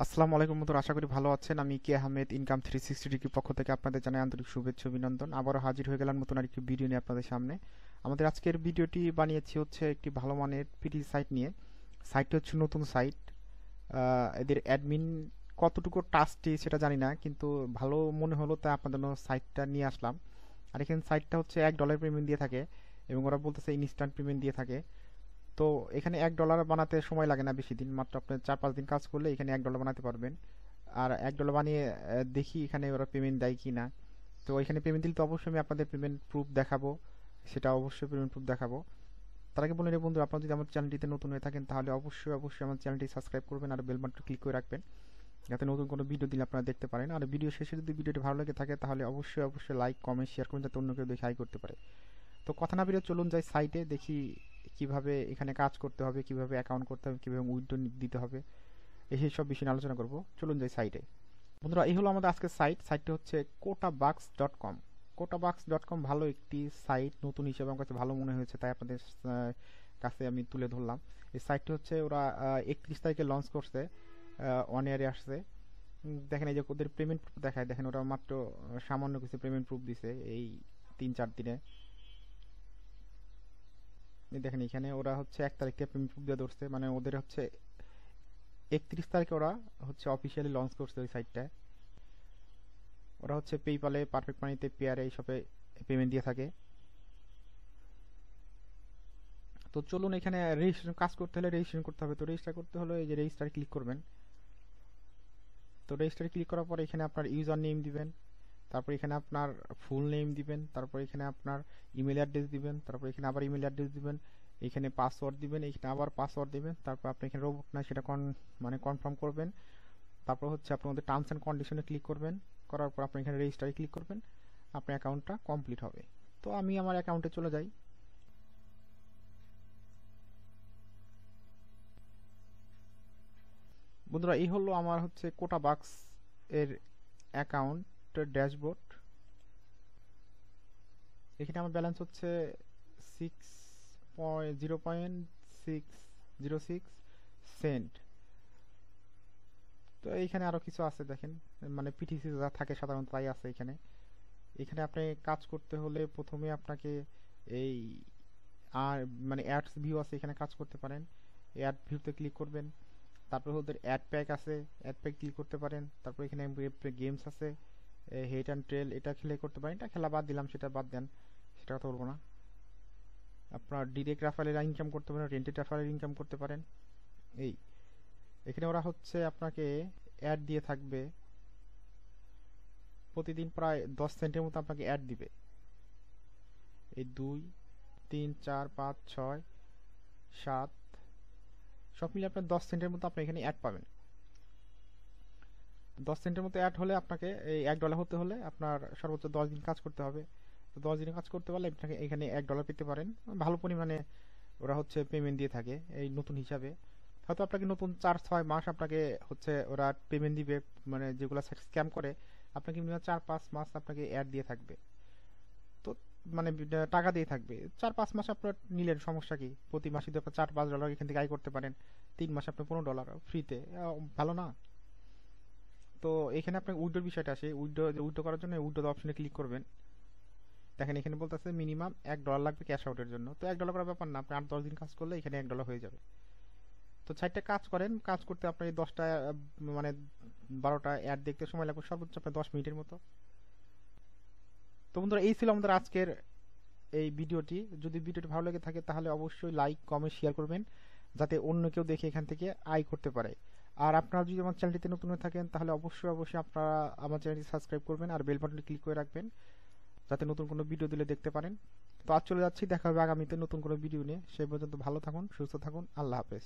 আসসালামু আলাইকুম বন্ধুরা, আশা করি ভালো আছেন। আমি কে আহমেদ ইনকাম 360 ডিগ্রি পক্ষ থেকে আপনাদের জানাই আন্তরিক শুভেচ্ছা অভিনন্দন। আবারও হাজির হয়ে গেলাম নতুন আরেকটি ভিডিও নিয়ে আপনাদের সামনে। আমাদের আজকের ভিডিওটি বানিয়েছি হচ্ছে একটি ভালো মানের পিটিসি সাইট নিয়ে। সাইটটি হচ্ছে নতুন সাইট। এদের অ্যাডমিন কতটুকু টাস্টি সেটা জানি না, কিন্তু ভালো মনে হলো তাই আপনাদের জন্য সাইটটা নিয়ে আসলাম। আর এখানে সাইটটা হচ্ছে $1 পেমেন্ট দিয়ে থাকে এবং ওরা বলতেছে ইনস্ট্যান্ট পেমেন্ট দিয়ে থাকে। তো এখানে $1 বানাতে সময় লাগে না বেশি দিন, মাত্র আপনি 4-5 দিন কাজ করলে এখানে $1 বানাতে পারবেন। আর $1 বানিয়ে দেখি এখানে ওরা পেমেন্ট দেয় কি না। তো এখানে পেমেন্ট দিলে তো অবশ্যই আমি আপনাদের পেমেন্ট প্রুফ দেখাবো, সেটা অবশ্যই পেমেন্ট প্রুফ দেখাবো। তার আগে বলে নিই বন্ধু, আপনারা যদি আমার চ্যানেলটিতে নতুন হয়ে থাকেন তাহলে অবশ্যই আমার চ্যানেলটি সাবস্ক্রাইব করবেন আর বেল বাটনটি ক্লিক করে রাখবেন, যাতে নতুন কোনো ভিডিও দিলে আপনারা দেখতে পারেন। আর ভিডিও শেষে যদি ভিডিওটি ভালো লেগে থাকে তাহলে অবশ্যই লাইক কমেন্ট শেয়ার করুন, যাতে অন্য কেউ দেখে হাই করতে পারে। তো কথা না বেরিয়ে চলুন যাই সাইটে, দেখি কিভাবে এখানে কাজ করতে হবে, কিভাবে অ্যাকাউন্ট করতে হবে, কিভাবে উইথড্র দিতে হবে, এই সব বিষয় নিয়ে আলোচনা করব। চলুন যাই সাইটে। বন্ধুরা, এই হলো আমাদের আজকের সাইটটি হচ্ছে kotabux.com। kotabux.com ভালো একটি সাইট, নতুন হিসেবে আমার কাছে ভালো মনে হয়েছে, তাই আপনাদের কাছে আমি তুলে ধরলাম। এই সাইটটি হচ্ছে ওরা 31 তারিখে লঞ্চ করছে, 1 ইয়ারে আসছে। দেখেন এই যে ওদের পেমেন্ট প্রুফ দেখায়, দেখেন ওরা মাত্র সামান্য কিছু পেমেন্ট প্রুফ দিছে এই 3-4 দিনে। দেখেন এখানে ওরা হচ্ছে 1 তারিখে পেমেন্ট প্রুফ দিয়ে ধরছে, মানে ওদের হচ্ছে 31 তারিখে ওরা হচ্ছে অফিসিয়ালি লঞ্চ করছে ওই সাইটটা। ওরা হচ্ছে পেইপালে, পারফেক্ট মানিতে, পেয়ারে এইসবে পেমেন্ট দিয়ে থাকে। তো চলুন, এখানে রেজিস্ট্রেশন কাজ করতে হলে রেজিস্ট্রেশন করতে হবে। তো রেজিস্টার করতে হলে এই যে রেজিস্টারে ক্লিক করবেন। তো রেজিস্টারে ক্লিক করার পরে এখানে আপনার ইউজার নেম দিবেন, তারপর এখানে আপনার ফুল নেম দিবেন, তারপর এখানে আপনার ইমেল অ্যাড্রেস দিবেন, তারপর এখানে আবার ইমেল অ্যাড্রেস দিবেন, এখানে পাসওয়ার্ড দিবেন, এখানে আবার পাসওয়ার্ড দিবেন, তারপর আপনি এখানে রোবট না সেটা মানে কনফার্ম করবেন। তারপর হচ্ছে আপনাদের টার্মস অ্যান্ড কন্ডিশনে ক্লিক করবেন, করার পর আপনি এখানে রেজিস্টারে ক্লিক করবেন, আপনার অ্যাকাউন্টটা কমপ্লিট হবে। তো আমি আমার অ্যাকাউন্টে চলে যাই। বন্ধুরা, এই হলো আমার হচ্ছে কোটাবাক্স এর অ্যাকাউন্ট ড্যাশবোর্ড। এখানে আমার ব্যালেন্স হচ্ছে 0.606 সেন্ট। তো এইখানে আরো কিছু আছে দেখেন, মানে পিটিসি যা থাকে সাধারণত তাই আছে এখানে। এখানে আপনি কাজ করতে হলে প্রথমে আপনাকে এই আর মানে অ্যাডস ভিউ আছে, এখানে কাজ করতে পারেন। অ্যাড ভিউতে ক্লিক করবেন, তারপর ওদের অ্যাড প্যাক আছে, অ্যাড প্যাক ক্লিক করতে পারেন। তারপর এখানে গেমস আছে, হেট অ্যান্ড ট্রেল, এটা খেলে করতে পারেন। এটা খেলা বাদ দিলাম, সেটা বাদ দেন, সেটা কথা বলবো না। আপনার ডিরেক্ট রেফারেল ইনকাম করতে পারেন, রেন্টেড রেফারেল ইনকাম করতে পারেন। এই এখানে ওরা হচ্ছে আপনাকে অ্যাড দিয়ে থাকবে, প্রতিদিন প্রায় 10 সেন্টের মতো আপনাকে অ্যাড দিবে। এই 2, 3, 4, 5, 6, 7 সব মিলে আপনার 10 সেন্টের মতো আপনি এখানে অ্যাড পাবেন। 10 সেন্টের মতো অ্যাড হলে আপনাকে এই $1 হতে হলে আপনার সর্বোচ্চ 10 দিন কাজ করতে হবে। তো 10 দিনে কাজ করতে পারলে আপনাকে এখানে $1 পেতে পারেন। ভালো পরিমাণে ওরা হচ্ছে পেমেন্ট দিয়ে থাকে এই নতুন হিসাবে। হয়তো আপনাকে নতুন 4-6 মাস আপনাকে হচ্ছে ওরা পেমেন্ট দিবে, মানে যেগুলো স্ক্যাম করে আপনাকে মিনিমাম 4-5 মাস আপনাকে অ্যাড দিয়ে থাকবে। তো মানে টাকা দিয়ে থাকবে 4-5 মাস আপনার নিলেন, সমস্যা কি? প্রতি মাসে যদি আপনার $4-5 এখান থেকে আয় করতে পারেন, 3 মাসে আপনি $15 ফ্রিতে, ভালো না? তো এখানে আপনার উইথড্রর বিষয়টা আসে। উইথড্র করার জন্য উইথড্র অপশনে ক্লিক করবেন। দেখেন এখানে বলতেছে মিনিমাম $1 লাগবে ক্যাশ আউটের জন্য। তো $1 করার ব্যাপার না, আপনি 8-10 দিন কাজ করলে এখানে $1 হয়ে যাবে। তো 4টা কাজ করেন, কাজ করতে আপনার এই 10টা মানে 12টা অ্যাড দেখতে সময় লাগবে সর্বোচ্চ আপনার 10 মিনিটের মতো। তো বন্ধুরা, এই ছিল আমাদের আজকের এই ভিডিওটি। যদি ভিডিওটি ভালো লেগে থাকে তাহলে অবশ্যই লাইক কমেন্ট শেয়ার করবেন, যাতে অন্য কেউ দেখে এখান থেকে আয় করতে পারে। আর আপনারা যদি আমার চ্যানেলটিতে নতুন হয়ে থাকেন তাহলে অবশ্যই আপনারা আমার চ্যানেলটি সাবস্ক্রাইব করবেন আর বেল বাটনটি ক্লিক করে রাখবেন, যাতে নতুন কোনো ভিডিও দিলে দেখতে পারেন। তো আজ চলে যাচ্ছি, দেখা হবে আগামীতে নতুন কোনো ভিডিও নিয়ে। সেই পর্যন্ত ভালো থাকুন, সুস্থ থাকুন, আল্লাহ হাফেজ।